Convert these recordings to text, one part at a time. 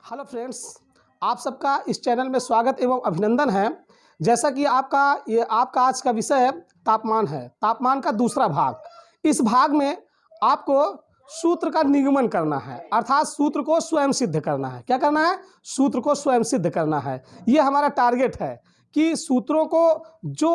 Hello friends, आप सबका इस चैनल में स्वागत एवं अभिनंदन है। जैसा कि आपका आज का विषय है तापमान है। तापमान का दूसरा भाग। इस भाग में आपको सूत्र का निगमन करना है, अर्थात सूत्र को स्वयं सिद्ध करना है। क्या करना है? सूत्र को स्वयं सिद्ध करना है। ये हमारा टारगेट है कि सूत्रों को जो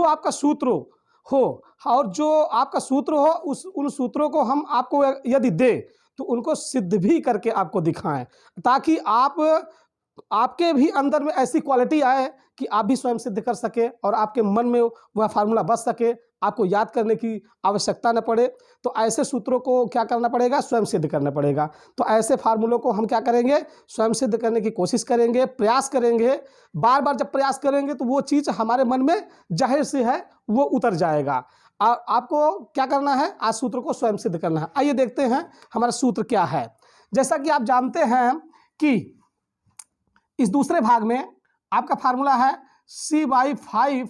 आपका सूत्र हो और जो आपका सूत्र हो उन सूत्रों को हम आपको यदि दें तो उनको सिद्ध भी करके आपको दिखाएं, ताकि आपके भी अंदर में ऐसी क्वालिटी आए कि आप भी स्वयं सिद्ध कर सके और आपके मन में वह फार्मूला बस सके, आपको याद करने की आवश्यकता न पड़े। तो ऐसे सूत्रों को क्या करना पड़ेगा? स्वयं सिद्ध करना पड़ेगा। तो ऐसे फार्मूलों को हम क्या करेंगे? स्वयं सिद्ध करने की कोशिश करेंगे, प्रयास करेंगे। बार बार जब प्रयास करेंगे तो वो चीज़ हमारे मन में जाहिर सी है वो उतर जाएगा। आपको क्या करना है? आज सूत्र को स्वयं सिद्ध करना है। आइए देखते हैं हमारा सूत्र क्या है। जैसा कि आप जानते हैं कि इस दूसरे भाग में आपका फार्मूला है C/5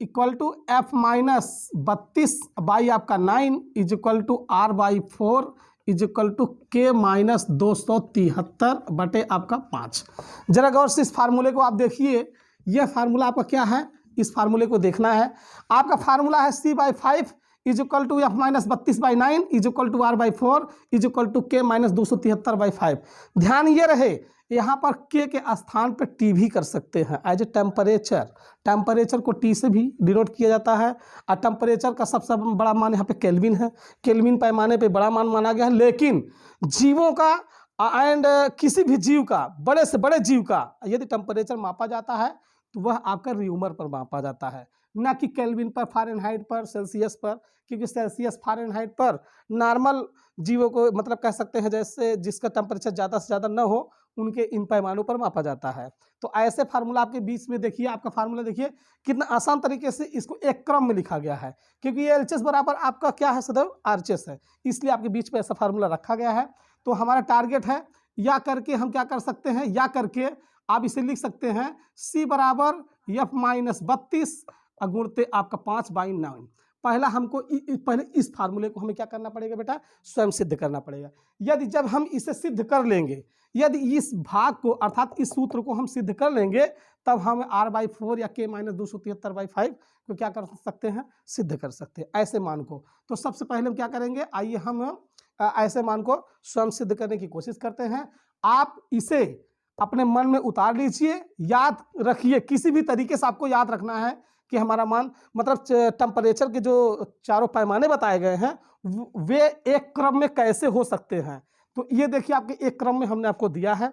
equal to F minus 32 by आपका 9 is equal to R/4 is equal to K minus 273 बटे आपका 5। जरा गौर से इस फार्मूले को आप देखिए। यह फार्मूला आपका क्या है? इस फार्मूले को देखना है। आपका फार्मूला है C/5 is equal to F minus 32/9 is equal to R/4 is equal to K minus 273/5। ध्यान ये रहे, यहाँ पर K के स्थान पर T भी कर सकते हैं एज ए टेम्परेचर। टेम्परेचर को T से भी डिनोट किया जाता है और टेम्परेचर का सबसे बड़ा मान यहाँ पे केल्विन है। केल्विन पैमाने पे बड़ा मान माना गया है, लेकिन जीवों का एंड किसी भी जीव का, बड़े से बड़े जीव का यदि टेम्परेचर मापा जाता है तो वह आपका र्यूमर पर मापा जाता है, ना कि केल्विन पर, फ़ारेनहाइट पर, सेल्सियस पर। क्योंकि सेल्सियस फ़ारेनहाइट पर नॉर्मल जीवों को मतलब कह सकते हैं जैसे जिसका टेम्परेचर ज़्यादा से ज़्यादा न हो उनके इन पैमानों पर मापा जाता है। तो ऐसे फार्मूला आपके बीच में देखिए, आपका फार्मूला देखिए कितना आसान तरीके से इसको एक क्रम में लिखा गया है, क्योंकि ये एलएचएस बराबर आपका क्या है? सदैव आरएचएस है, इसलिए आपके बीच में ऐसा फार्मूला रखा गया है। तो हमारा टारगेट है या करके हम क्या कर सकते हैं, या करके आप इसे लिख सकते हैं C बराबर F माइनस 32 गुणते आपका 5/9। पहला हमको पहले इस फार्मूले को हमें क्या करना पड़ेगा बेटा? स्वयं सिद्ध करना पड़ेगा। यदि जब हम इसे सिद्ध कर लेंगे, यदि इस भाग को अर्थात इस सूत्र को हम सिद्ध कर लेंगे, तब हम R/4 या K माइनस 273/5 को क्या कर सकते हैं? सिद्ध कर सकते हैं ऐसे मान को। तो सबसे पहले हम क्या करेंगे? आइए हम ऐसे मान को स्वयं सिद्ध करने की कोशिश करते हैं। आप इसे अपने मन में उतार लीजिए, याद रखिए। किसी भी तरीके से आपको याद रखना है कि हमारा मान मतलब टेम्परेचर के जो चारों पैमाने बताए गए हैं वे एक क्रम में कैसे हो सकते हैं। तो ये देखिए आपके एक क्रम में हमने आपको दिया है,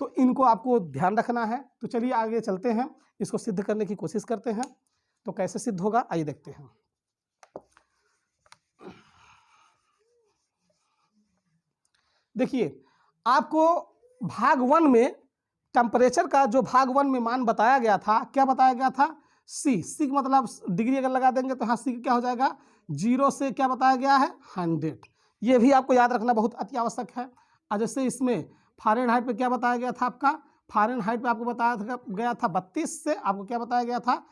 तो इनको आपको ध्यान रखना है। तो चलिए आगे चलते हैं, इसको सिद्ध करने की कोशिश करते हैं। तो कैसे सिद्ध होगा आइए देखते हैं। देखिए, आपको भाग 1 में टेम्परेचर का जो भाग 1 में मान बताया गया था, क्या बताया गया था? C का मतलब डिग्री अगर लगा देंगे तो हाँ C क्या हो जाएगा? 0 से क्या बताया गया है? 100। ये भी आपको याद रखना बहुत अति आवश्यक है। और जैसे इसमें फ़ारेनहाइट पे क्या बताया गया था? आपका फ़ारेनहाइट पे आपको बताया गया था 32 से आपको क्या बताया गया था?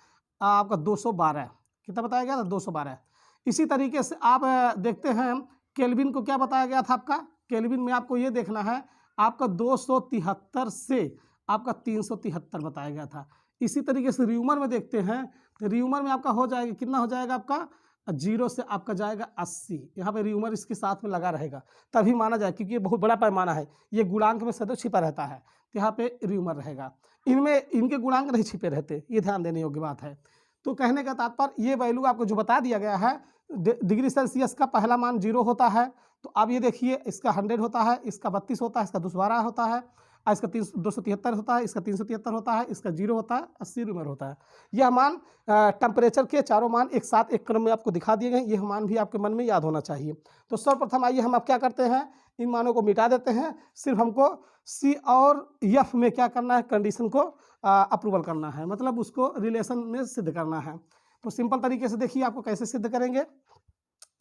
आपका 212। कितना बताया गया था? 212। इसी तरीके से आप देखते हैं केल्विन को क्या बताया गया था? आपका केल्विन में आपको ये देखना है, आपका 273 से आपका 373 बताया गया था। इसी तरीके से र्यूमर में देखते हैं, तो र्यूमर में आपका हो जाएगा, कितना हो जाएगा आपका? 0 से आपका जाएगा 80। यहाँ पे र्यूमर इसके साथ में लगा रहेगा तभी माना जाए, क्योंकि ये बहुत बड़ा पैमाना है, ये गुणांक में सदैव छिपा रहता है, तो यहाँ पे र्यूमर रहेगा। इनके गुणांक नहीं छिपे रहते, ये ध्यान देने योग्य बात है। तो कहने का तात्पर्य ये वैल्यू आपको जो बता दिया गया है, डिग्री सेल्सियस का पहला मान 0 होता है। तो अब ये देखिए, इसका 100 होता है, इसका 32 होता है, इसका 212 होता है, इसका 273 होता है, इसका 373 होता है, इसका 0 होता है, 80 र्यूमर होता है। यह मान टेम्परेचर के चारों मान एक साथ एक क्रम में आपको दिखा दिए गए। यह मान भी आपके मन में याद होना चाहिए। तो सर्वप्रथम आइए हम अब क्या करते हैं, इन मानों को मिटा देते हैं। सिर्फ हमको C और F में क्या करना है? कंडीशन को अप्रूवल करना है, मतलब उसको रिलेशन में सिद्ध करना है। तो सिंपल तरीके से देखिए आपको कैसे सिद्ध करेंगे,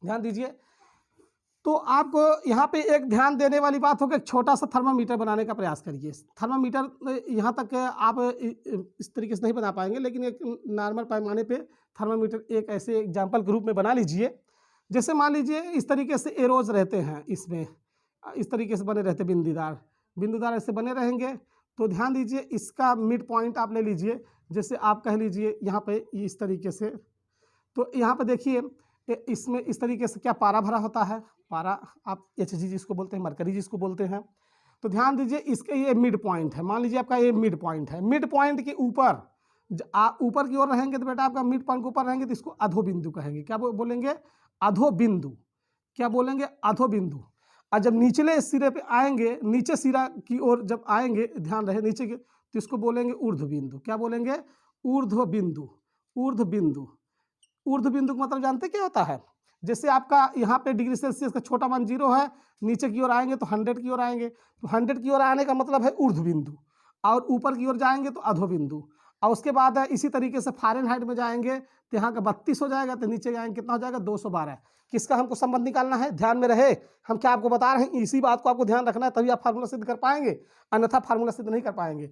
ध्यान दीजिए। तो आपको यहाँ पे एक ध्यान देने वाली बात हो कि एक छोटा सा थर्मामीटर बनाने का प्रयास करिए। थर्मामीटर यहाँ तक आप इस तरीके से नहीं बना पाएंगे, लेकिन एक नॉर्मल पैमाने पे थर्मामीटर एक ऐसे एग्जाम्पल के रूप में बना लीजिए। जैसे मान लीजिए इस तरीके से एरोज रहते हैं, इसमें इस तरीके से बने रहते बिंदीदार, बिंदुदार ऐसे बने रहेंगे। तो ध्यान दीजिए, इसका मिड पॉइंट आप ले लीजिए, जैसे आप कह लीजिए यहाँ पे इस तरीके से। तो यहाँ पे देखिए इसमें इस तरीके से क्या पारा भरा होता है, पारा आप Hg जिसको बोलते हैं, मरकरी जिसको बोलते हैं। तो ध्यान दीजिए इसके ये मिड पॉइंट है, मान लीजिए आपका ये मिड पॉइंट है। मिड पॉइंट के ऊपर ऊपर की ओर रहेंगे तो बेटा आपका मिड पॉइंट के ऊपर रहेंगे तो इसको अधो बिंदु कहेंगे। क्या बोलेंगे? अधो बिंदु। क्या बोलेंगे? अधो बिंदु। और जब निचले सिरे पे आएंगे, नीचे सिरा की ओर जब आएंगे, ध्यान रहे नीचे के, तो इसको बोलेंगे ऊर्ध्व बिंदु। क्या बोलेंगे? ऊर्ध्व बिंदु। ऊर्ध्व बिंदु। ऊर्ध्व बिंदु का मतलब जानते क्या होता है? जैसे आपका यहाँ पे डिग्री सेल्सियस का छोटा मान 0 है, नीचे की ओर आएंगे तो 100 की ओर आएंगे, तो 100 की ओर आने का मतलब है ऊर्ध्व बिंदु, और ऊपर की ओर जाएंगे तो अधो बिंदु। और उसके बाद इसी तरीके से फ़ारेनहाइट में जाएंगे तो यहाँ का 32 हो जाएगा, तो नीचे जाएंगे कितना हो जाएगा? 212। किसका हमको संबंध निकालना है? ध्यान में रहे, हम क्या आपको बता रहे हैं, इसी बात को आपको ध्यान रखना है, तभी आप फार्मूला सिद्ध कर पाएंगे, अन्यथा फार्मूला सिद्ध नहीं कर पाएंगे।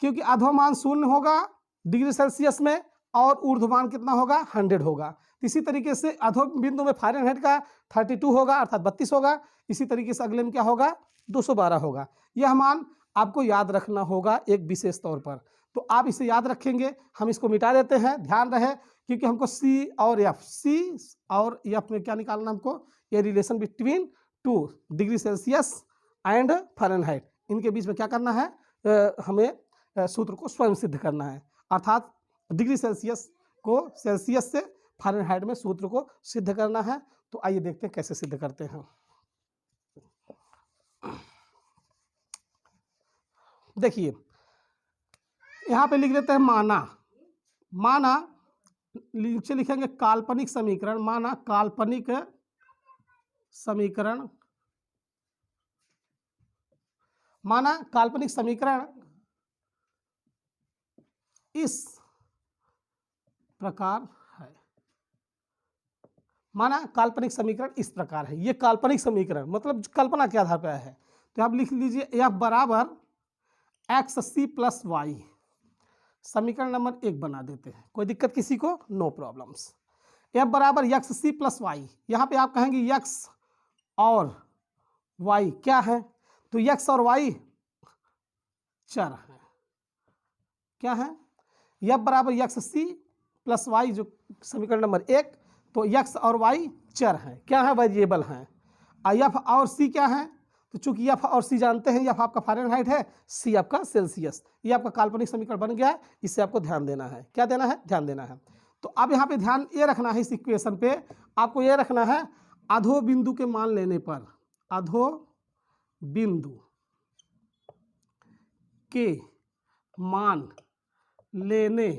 क्योंकि अधोमान 0 होगा डिग्री सेल्सियस में और ऊर्ध्वमान कितना होगा? 100 होगा। इसी तरीके से अधो बिंदु में फ़ारेनहाइट का 32 होगा अर्थात 32 होगा। इसी तरीके से अगले में क्या होगा? 212 होगा। यह मान आपको याद रखना होगा एक विशेष तौर पर। तो आप इसे याद रखेंगे, हम इसको मिटा देते हैं, ध्यान रहे, क्योंकि हमको सी और एफ में क्या निकालना हमको? ये relation between 2 degree Celsius and Fahrenheit, इनके बीच में क्या करना है? हमें सूत्र को स्वयं सिद्ध करना है, अर्थात डिग्री सेल्सियस को सेल्सियस से फ़ारेनहाइट में सूत्र को सिद्ध करना है। तो आइए देखते हैं कैसे सिद्ध करते हैं। देखिए यहाँ पे लिख देते हैं माना। माना नीचे लिखेंगे काल्पनिक समीकरण। माना काल्पनिक समीकरण। माना काल्पनिक समीकरण इस प्रकार है। माना काल्पनिक समीकरण इस प्रकार है। ये काल्पनिक समीकरण मतलब कल्पना के आधार पर है। तो आप लिख लीजिए एफ बराबर XC प्लस वाई। समीकरण नंबर 1 बना देते हैं, कोई दिक्कत किसी को? No problems. एफ बराबर XC प्लस वाई। यहाँ पे आप कहेंगे x और y क्या है? तो x और y चर है। क्या है? एफ बराबर XC प्लस वाई, जो समीकरण नंबर 1, तो x और y चर हैं। क्या है? वेरिएबल हैं। एफ और c क्या है? तो चूंकि एफ और सी जानते हैं, एफ आपका फ़ारेनहाइट है, सी आपका सेल्सियस। ये आपका काल्पनिक समीकरण बन गया है, इससे आपको ध्यान देना है। क्या देना है? ध्यान देना है। तो अब यहाँ पे ध्यान ये रखना है, इस इक्वेशन पे आपको ये रखना है, अधो बिंदु के मान लेने पर, अधो बिंदु के मान लेने,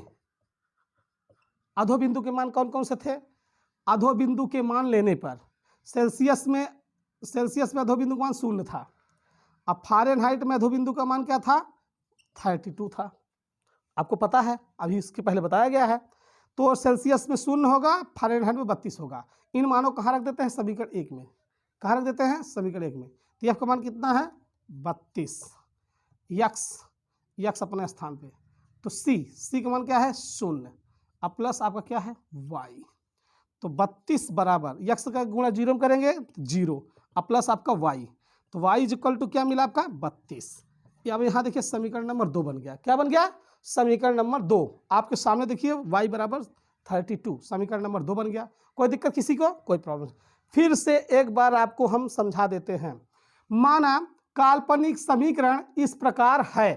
अधो बिंदु के मान कौन कौन से थे? अधो बिंदु के मान लेने पर सेल्सियस में अधो बिंदु का मान 0 था। अब फ़ारेनहाइट में अधो बिंदु का मान क्या था? 32 था। आपको पता है, अभी इसके पहले बताया गया है। तो सेल्सियस में 0 होगा, फ़ारेनहाइट में 32 होगा। इन मानों को कहाँ रख देते हैं? समीकरण 1 में। कहाँ रख देते हैं? समीकरण 1 में। तो एफ का मान कितना है? 32। यक्स अपने स्थान पे। तो सी का मान क्या है? 0। अब प्लस आपका क्या है? वाई। तो 32 बराबर यक्स का गुणा 0 में करेंगे 0, अब प्लस आपका वाई। तो वाई इज इक्वल टू क्या मिला आपका? 32। अब यहाँ देखिए समीकरण नंबर 2 बन गया। क्या बन गया? समीकरण नंबर 2 आपके सामने देखिए, वाई बराबर 32, समीकरण नंबर 2 बन गया। कोई दिक्कत किसी को? कोई प्रॉब्लम? फिर से एक बार आपको हम समझा देते हैं। माना काल्पनिक समीकरण इस प्रकार है।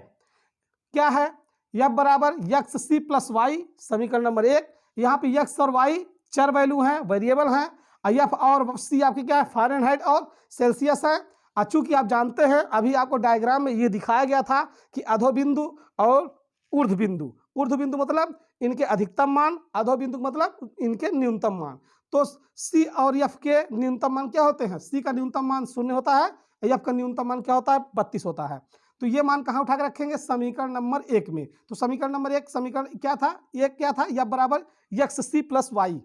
क्या है? एफ बराबर XC प्लस वाई, समीकरण नंबर 1। यहाँ पे x और y चर वैल्यू हैं, वेरिएबल हैं। एफ और c आपकी क्या है? फ़ारेनहाइट और सेल्सियस है। चूंकि आप जानते हैं, अभी आपको डायग्राम में ये दिखाया गया था कि अधो बिंदु और ऊर्ध्व बिंदु। ऊर्ध्व बिंदु मतलब इनके अधिकतम मान, अधो बिंदु मतलब इनके न्यूनतम मान। तो c और f के न्यूनतम मान क्या होते हैं? c का न्यूनतम मान 0 होता है, f का न्यूनतम मान क्या होता है? 32 होता है। तो ये मान कहाँ उठा के रखेंगे? समीकरण नंबर 1 में। तो समीकरण नंबर 1 समीकरण क्या था? एक क्या था? एफ बराबर XC प्लस वाई।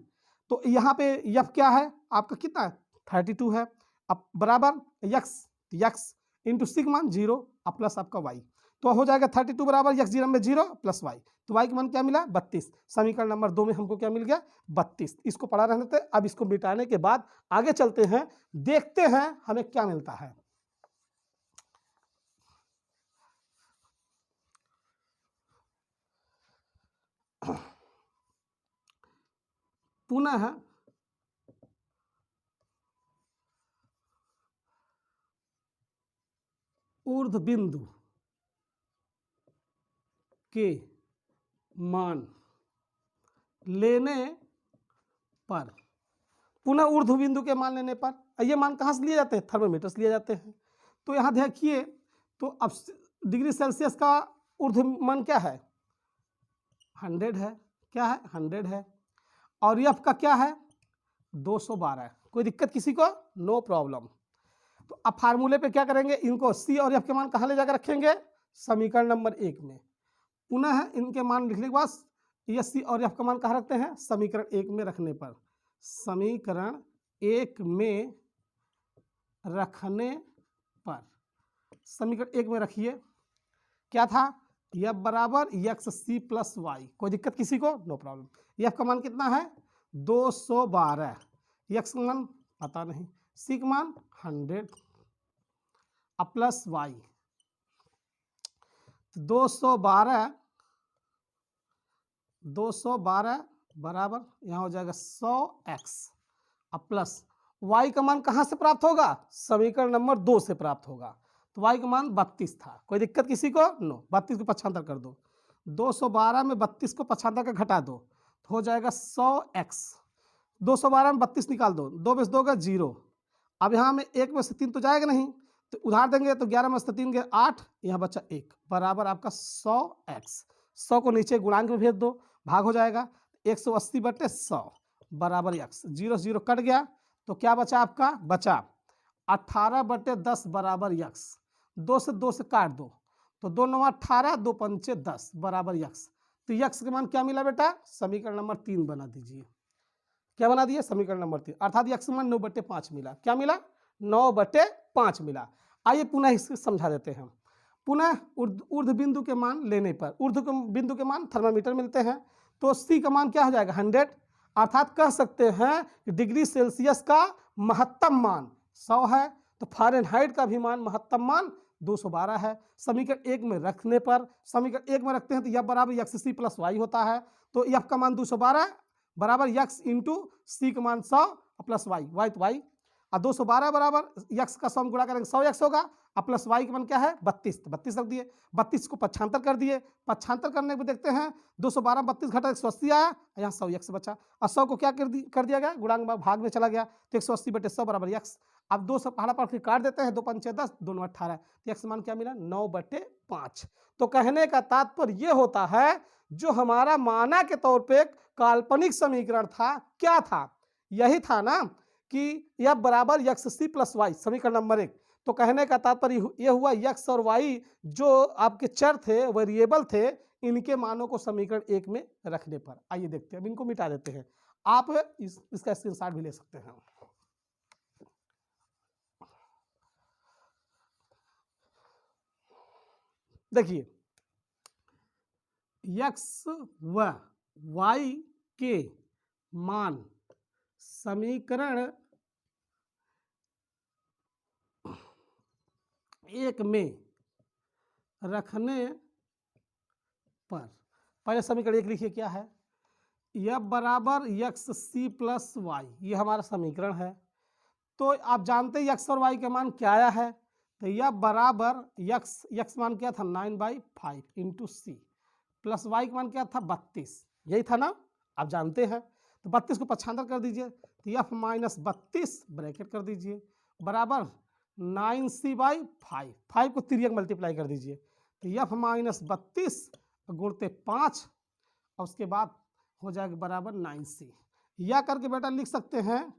तो यहाँ पे एफ क्या है आपका? कितना है? 32 है। अब बराबर यक्स इंटू सी का मान 0, अब प्लस आपका वाई। तो हो जाएगा 32 बराबर x 0 में 0 प्लस वाई। तो वाई का मान क्या मिला? 32। समीकरण नंबर 2 में हमको क्या मिल गया? 32। इसको पढ़ा रहने थे। अब इसको मिटाने के बाद आगे चलते हैं, देखते हैं हमें क्या मिलता है। पुनः ऊर्ध्व बिंदु के मान लेने पर, पुनः ऊर्ध्व बिंदु के मान लेने पर, ये मान कहाँ से लिए जाते हैं? थर्मोमीटर से लिए जाते हैं। तो यहाँ देखिए, तो अब डिग्री सेल्सियस का ऊर्ध्व मान क्या है? 100 है। क्या है? 100 है। और एफ का क्या है? 212। कोई दिक्कत किसी को? No problem. तो अब फार्मूले पे क्या करेंगे? इनको सी और एफ के मान कहाँ ले जाकर रखेंगे? समीकरण नंबर 1 में। पुनः इनके मान लिखने के बाद ये सी और एफ का मान कहाँ रखते हैं? समीकरण 1 में रखने पर, समीकरण 1 में रखने पर, समीकरण 1 में रखिए। क्या था? एफ बराबर एक्स सी प्लस वाई। कोई दिक्कत किसी को? No problem. एफ का मान कितना है? 212। एक्स का मान पता नहीं, सी का मान 100 अब प्लस वाई। 212 बराबर यहाँ हो जाएगा 100x अब प्लस y का मान कहाँ से प्राप्त होगा? समीकरण नंबर 2 से प्राप्त होगा। तो y का मान 32 था। कोई दिक्कत किसी को? नो। 32 को पक्षांतर कर दो, 212 में 32 को पक्षांतर का घटा दो तो हो जाएगा 100x। 212 में 32 निकाल दो, 2 में 2 का 0। अब यहाँ में 1 में से 3 तो जाएगा नहीं, तो उधार देंगे तो 11 में से 3 गए 8, यहाँ बचा 1 बराबर आपका 100x। 100 को नीचे गुणांक में भेज दो, भाग हो जाएगा 180/100 बराबर x। 0 0 कट गया तो क्या बचा आपका? बचा 18/10 बराबर x। 2 से 2 से काट दो तो 2 9 18, 2 5 10 बराबर x। तो x का मान क्या मिला बेटा? समीकरण नंबर 3 बना दीजिए। क्या बना दिए? समीकरण नंबर 3, अर्थात x का मान 9/5 मिला। क्या मिला? 9/5 मिला। आइए पुनः इसे समझा देते हैं। पुनः ऊर्ध्व बिंदु के मान लेने पर, ऊर्ध्व बिंदु के मान थर्मामीटर मिलते हैं, तो C का मान क्या हो जाएगा? 100। अर्थात कह सकते हैं कि डिग्री सेल्सियस का महत्तम मान 100 है, तो फ़ारेनहाइट का भी मान महत्तम मान 212 है। समीकरण 1 में रखने पर, समीकरण 1 में रखते हैं तो एफ बराबर एक्स सी प्लस वाई होता है। तो एफ का मान 212 बराबर एक्स इंटू सी का मान 100 प्लस वाई, वाई तो वाई, और 212 बराबर एक्स का सम गुणा करेंगे 100x होगा, और प्लस वाई का मान क्या है? 32। तो 32 रख दिए, 32 को पक्षांतर कर दिए। पक्षांतर करने पर देखते हैं 212 32 घटा 180 आया, यहाँ 100x बचा, और 100 को क्या कर दिया गया? गुणांक भाग में चला गया, तो 180/100 बराबर x। अब 2 से पहाड़ा पर काट देते हैं, 2 5 10, 2 9 18, तो x मान क्या मिला? 9/5। तो कहने का तात्पर्य ये होता है, जो हमारा माना के तौर पर काल्पनिक समीकरण था, क्या था? यही था ना कि एफ बराबर एक्स सी प्लस वाई, समीकरण नंबर 1। तो कहने का तात्पर्य यह हुआ, एक्स और वाई जो आपके चर थे, वेरिएबल थे, इनके मानों को समीकरण 1 में रखने पर। आइए देखते हैं, अब इनको मिटा देते हैं। आप इसका स्क्रीनशॉट भी ले सकते हैं। देखिए, एक्स व वाई के मान समीकरण 1 में रखने पर, पहले समीकरण 1 लिखिए, क्या है? एफ बराबर एक्स सी प्लस वाई, ये हमारा समीकरण है। तो आप जानते हैं एक्स और वाई के मान क्या आया है? तो एफ बराबर एक्स मान क्या था? 9/5 इंटू सी, प्लस वाई का मान क्या था? 32, यही था ना? आप जानते हैं। तो 32 को पक्षांतर कर दीजिए, तो एफ माइनस 32 ब्रैकेट कर दीजिए बराबर 9c/5, 5 को तिर्यक मल्टीप्लाई कर दीजिए, तो एफ माइनस 32 गुणते 5, और उसके बाद हो जाएगा बराबर 9c। या करके बेटा लिख सकते हैं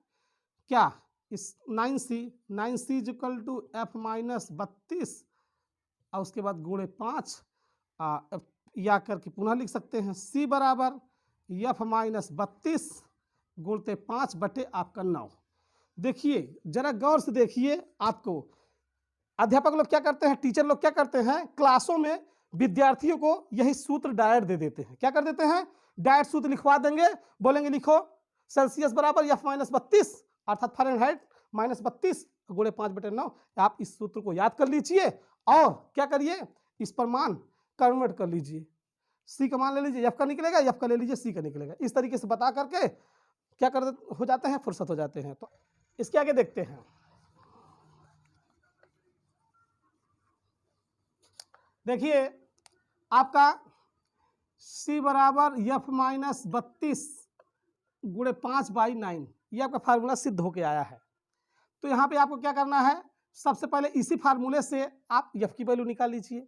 क्या? इस 9c equal to F minus 32 और उसके बाद गुणे 5, या करके पुनः लिख सकते हैं c बराबर एफ माइनस 32 गुणते 5 बटे आपका 9। देखिए, जरा गौर से देखिए, आपको अध्यापक लोग क्या करते हैं, टीचर लोग क्या करते हैं, क्लासों में विद्यार्थियों को यही सूत्र डायरेक्ट दे देते हैं। क्या कर देते हैं? डायरेक्ट सूत्र लिखवा देंगे, बोलेंगे लिखो सेल्सियस बराबर एफ माइनस 32 अर्थात फ़ारेनहाइट माइनस 32 गुणे 5/9। आप इस सूत्र को याद कर लीजिए और क्या करिए, इस पर मान कन्वर्ट कर लीजिए। सी का मान ले लीजिए एफ का निकलेगा, एफ का ले लीजिए सी का निकलेगा। इस तरीके से बता करके क्या कर हो जाते हैं, फुर्सत हो जाते हैं। तो इसके आगे देखते हैं। देखिए आपका सी बराबर एफ माइनस 32 गुणे 5/9, ये आपका फार्मूला सिद्ध होके आया है। तो यहाँ पे आपको क्या करना है, सबसे पहले इसी फार्मूले से आप एफ की वैल्यू निकाल लीजिए।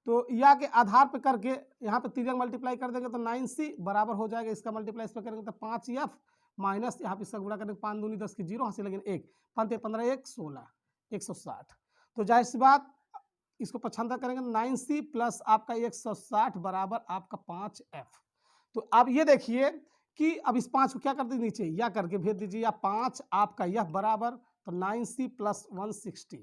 तो या के आधार पे करके यहाँ पे 3 मल्टीप्लाई कर देंगे तो 9c बराबर हो जाएगा, इसका मल्टीप्लाई इस पर करेंगे तो 5f माइनस यहाँ पे इसका गुणा करेंगे 5 दूनी 10 की 0, यहाँ से लगेंगे 1, 5 15 1 16 160। तो जाहिर सी बात इसको पछांतर करेंगे 9c प्लस आपका 160 बराबर आपका 5f। तो अब ये देखिए कि अब इस 5 को क्या कर दीजिए नीचे या करके भेज दीजिए, या 5 आपका यह बराबर तो 9c प्लस 160,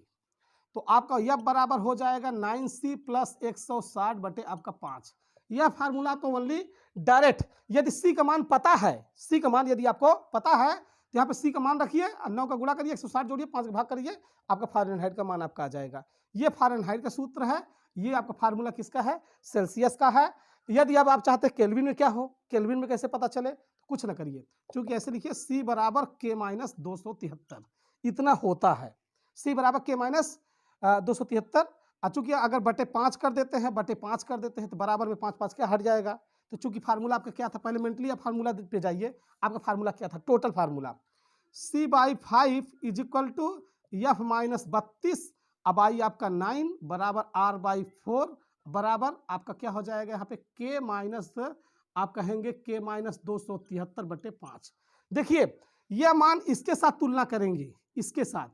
तो आपका यह बराबर हो जाएगा 9c प्लस 160 बटे आपका 5। यह फार्मूला आपको ओनली डायरेक्ट, यदि c का मान पता है, c का मान यदि आपको पता है तो यहाँ पे c का मान रखिए और 9 का गुणा करिए, 160 जोड़िए, 5 का भाग करिए, आपका फ़ारेनहाइट का मान आपका आ जाएगा। ये फ़ारेनहाइट का सूत्र है। ये आपका फार्मूला किसका है, सेल्सियस का है। यदि अब आप चाहते हैं केल्विन में क्या हो, केल्विन में कैसे पता चले, कुछ ना करिए, क्योंकि ऐसे लिखिए c बराबर k माइनस 273 इतना होता है, c बराबर k माइनस 273। चूंकि अगर बटे 5 कर देते हैं, बटे 5 कर देते हैं तो बराबर में 5 5 क्या हट जाएगा। तो चूंकि फार्मूला आपका क्या था, पहले मेंटली आप फार्मूला पे जाइए, आपका फार्मूला क्या था, total formula c/5 is equal to F minus 32 अब आई आपका 9 बराबर r/4 बराबर आपका क्या हो जाएगा यहाँ पे k माइनस आप कहेंगे k माइनस 273 बटे 5। देखिए यह मान इसके साथ तुलना करेंगे, इसके साथ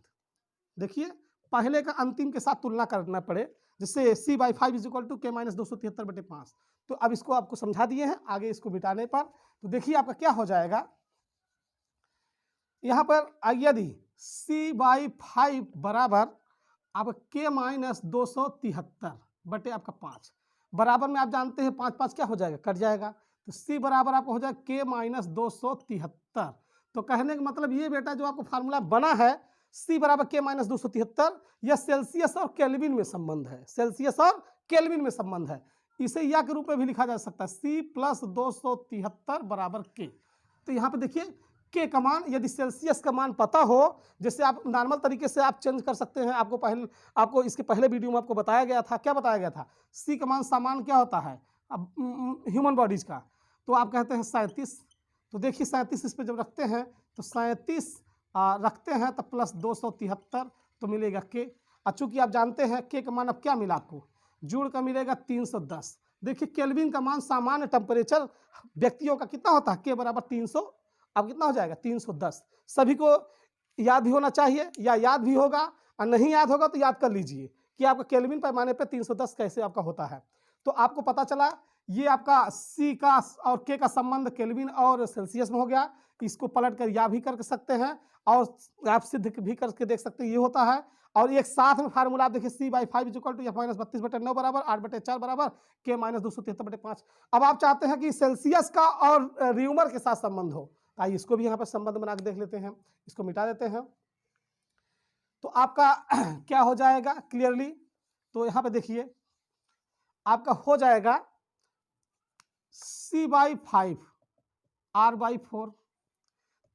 देखिए पहले का अंतिम के साथ तुलना करना पड़े, जिससे c/5 is equal to k minus 273 बटे 5। तो अब इसको आपको समझा दिए हैं, आगे इसको मिटाने पर तो देखिए आपका क्या हो जाएगा, यहाँ पर यदि c/5 बराबर आप k माइनस 273 बटे आपका 5 बराबर में आप जानते हैं 5 5 क्या हो जाएगा, कट जाएगा। तो c बराबर आपको हो जाएगा k माइनस 273। तो कहने का मतलब ये बेटा जो आपको फार्मूला बना है c बराबर k माइनस 273, यह सेल्सियस और केल्विन में संबंध है, सेल्सियस और केल्विन में संबंध है। इसे या के रूप में भी लिखा जा सकता है c प्लस 273 बराबर k। तो यहाँ पे देखिए के का मान यदि सेल्सियस का मान पता हो, जैसे आप नॉर्मल तरीके से आप चेंज कर सकते हैं। आपको इसके पहले वीडियो में आपको बताया गया था, क्या बताया गया था, सी का मान सामान्य क्या होता है अब ह्यूमन बॉडीज का, तो आप कहते हैं 37। तो देखिए 37 इस पर जब रखते हैं तो 37 रखते हैं तो प्लस 273 तो मिलेगा के। चूँकि आप जानते हैं के का मान अब क्या मिला आपको, जोड़ का मिलेगा 310। देखिए केल्विन का मान सामान्य टेम्परेचर व्यक्तियों का कितना होता है, के बराबर 300, अब कितना हो जाएगा 310। सभी को याद भी होना चाहिए, या याद भी होगा और नहीं याद होगा तो याद कर लीजिए कि आपका केल्विन पैमाने पे 310 कैसे आपका होता है। तो आपको पता चला ये आपका सी का और के का संबंध केल्विन और सेल्सियस में हो गया। इसको पलट कर या भी कर सकते हैं और आप सिद्ध भी करके देख सकते हैं, ये होता है। और एक साथ में फार्मूला आप देखिए c/5 is equal to F minus 32 बटे 9 बराबर 8 बटे 4 बराबर के माइनस 273 बटे 5। अब आप चाहते हैं कि सेल्सियस का और र्यूमर के साथ संबंध हो, आइए इसको भी यहाँ पर संबंध बना के देख लेते हैं, इसको मिटा देते हैं। तो आपका क्या हो जाएगा क्लियरली, तो यहाँ पे देखिए आपका हो जाएगा c/5 r/4,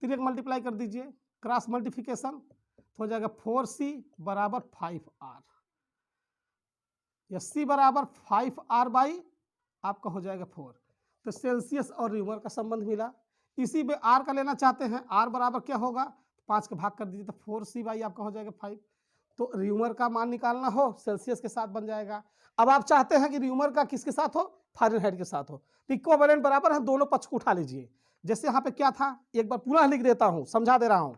3 मल्टीप्लाई कर दीजिए, क्रॉस मल्टीप्लिकेशन तो हो जाएगा 4c बराबर 5r, या c बराबर 5r आपका हो जाएगा 4। तो सेल्सियस और र्यूमर का संबंध मिला। इसी में r का लेना चाहते हैं, r बराबर क्या होगा, 5 का भाग कर दीजिए तो 4c आपका हो जाएगा 5। तो र्यूमर का मान निकालना हो सेल्सियस के साथ बन जाएगा। अब आप चाहते हैं कि र्यूमर का किसके साथ हो, फ़ारेनहाइट के साथ हो, तो इक्विवेलेंट बराबर है, दोनों पक्ष को उठा लीजिए। जैसे यहाँ पे क्या था, एक बार पुनः लिख देता हूँ, समझा दे रहा हूँ।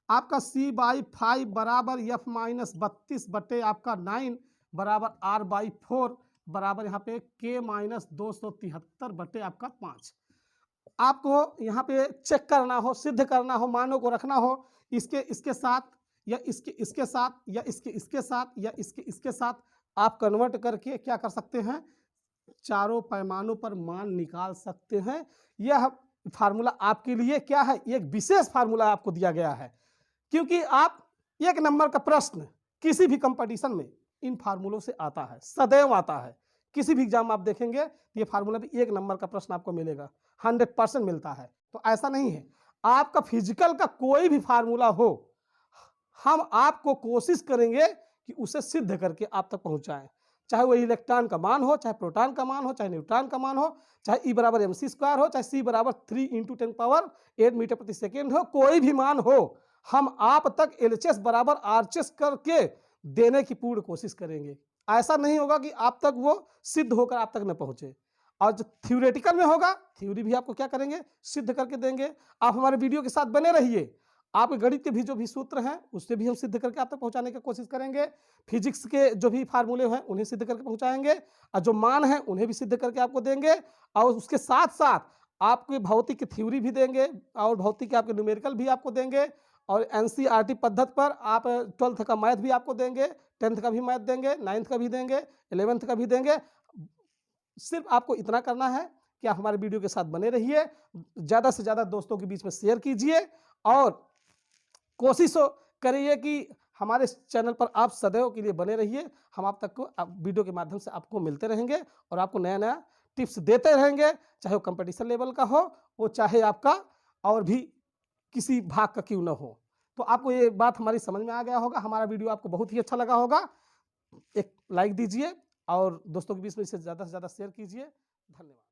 आपका c/5 बराबर एफ माइनस 32 बटे आपका 9 बराबर r/4 बराबर यहाँ पे k माइनस 273 बटे आपका 5। आपको यहाँ पे चेक करना हो, सिद्ध करना हो, मानों को रखना हो, इसके साथ या इसके साथ या इसके साथ या इसके साथ आप कन्वर्ट करके क्या कर सकते हैं, चारों पैमानों पर मान निकाल सकते हैं। यह फार्मूला आपके लिए क्या है, एक विशेष फार्मूला आपको दिया गया है, क्योंकि आप 1 नंबर का प्रश्न किसी भी कंपटीशन में इन फार्मूलों से आता है, सदैव आता है। किसी भी एग्जाम में आप देखेंगे तो ये फार्मूला भी 1 नंबर का प्रश्न आपको मिलेगा, 100% मिलता है। तो ऐसा नहीं है, आपका फिजिकल का कोई भी फार्मूला हो, हम आपको कोशिश करेंगे कि उसे सिद्ध करके आप तक पहुंचाएं। चाहे वो इलेक्ट्रॉन का मान हो, चाहे प्रोटॉन का मान हो, चाहे न्यूट्रॉन का मान हो, चाहे E बराबर mc² हो, चाहे C बराबर 3 × 10⁸ मीटर प्रति सेकेंड हो, कोई भी मान हो, हम आप तक LHS बराबर RHS करके देने की पूर्ण कोशिश करेंगे। ऐसा नहीं होगा कि आप तक वो सिद्ध होकर आप तक न पहुंचे। और जो थ्योरेटिकल में होगा, थ्योरी भी आपको क्या करेंगे, सिद्ध करके देंगे। आप हमारे वीडियो के साथ बने रहिए, आप गणित के भी जो भी सूत्र हैं उससे भी हम सिद्ध करके आप तक पहुंचाने की कोशिश करेंगे। फिजिक्स के जो भी फार्मूले हैं उन्हें सिद्ध करके पहुंचाएंगे, और जो मान हैं उन्हें भी सिद्ध करके आपको देंगे। और उसके साथ साथ आपको भौतिक की थ्योरी भी देंगे, और भौतिक के आपके न्यूमेरिकल भी आपको देंगे, और NCERT पद्धति पर आप 12th का मैथ भी आपको देंगे, 10th का भी मैथ देंगे, 9th का भी देंगे, 11th का भी देंगे। सिर्फ आपको इतना करना है कि आप हमारे वीडियो के साथ बने रहिए, ज़्यादा से ज़्यादा दोस्तों के बीच में शेयर कीजिए, और कोशिश करिए कि हमारे चैनल पर आप सदैव के लिए बने रहिए। हम आप तक को वीडियो के माध्यम से आपको मिलते रहेंगे और आपको नया नया टिप्स देते रहेंगे, चाहे वो कंपटीशन लेवल का हो, वो चाहे आपका और भी किसी भाग का क्यों ना हो। तो आपको ये बात हमारी समझ में आ गया होगा, हमारा वीडियो आपको बहुत ही अच्छा लगा होगा। एक लाइक दीजिए और दोस्तों के बीच में इसे ज़्यादा से ज़्यादा शेयर कीजिए। धन्यवाद।